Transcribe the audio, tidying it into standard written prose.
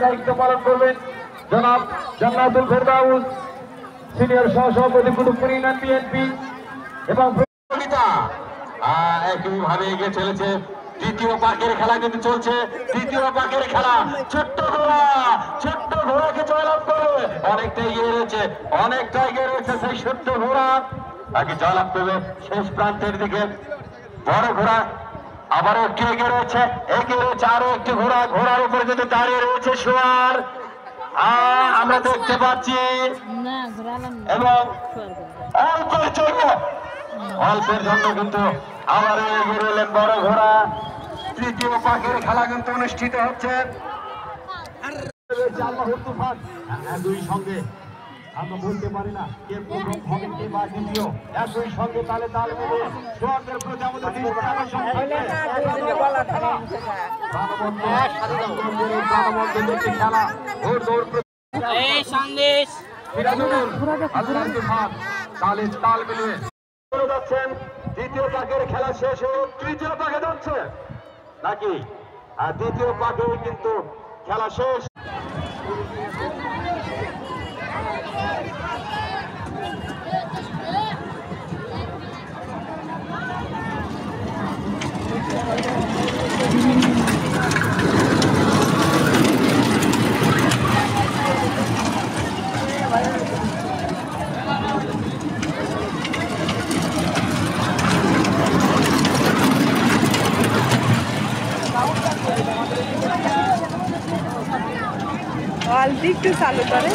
দায়িত্ব পালন করবেন জনাব জান্নাতুল ফেরদাউস সিনিয়র সহসভাপতি কুতুবপুর ইউনিয়ন বিএনপি এবং একইভাবে এগিয়ে চলেছে। দ্বিতীয় পাকের খেলা কিন্তু চলছে। দ্বিতীয় পাকের খেলা ছোট্ট ঘোড়াকে জয়লাভ করে অনেকটা এগিয়ে রয়েছে সেই ছোট্ট ঘোড়া তাকে জয়লাভ করবে শেষ প্রান্তের দিকে। বড় ঘোড়া আবারও একটু এগিয়ে রয়েছে আরো একটি ঘোড়ার উপরে কিন্তু দাঁড়িয়ে রয়েছে সোয়ার আমরা দেখতে পাচ্ছি এবং অল্পের জন্য কিন্তু আবার এগিয়ে রইলেন বড় ঘোড়া। তৃতীয় পাকের খেলা কিন্তু অনুষ্ঠিত হচ্ছে। দুই সঙ্গে আমরা বলতে পারি না কে প্রথম হবে কে বা দ্বিতীয়। একই সঙ্গে তালে তাল মিলে সোয়ারদের প্রতি আমাদের খেলা এই সন্দেশ তাল মিলিয়ে যাচ্ছেন। দ্বিতীয় পাকের খেলা শেষ হয়ে তৃতীয় পাকে যাচ্ছে নাকি? আর দ্বিতীয় পাকে কিন্তু খেলা শেষ। একটু চালু করে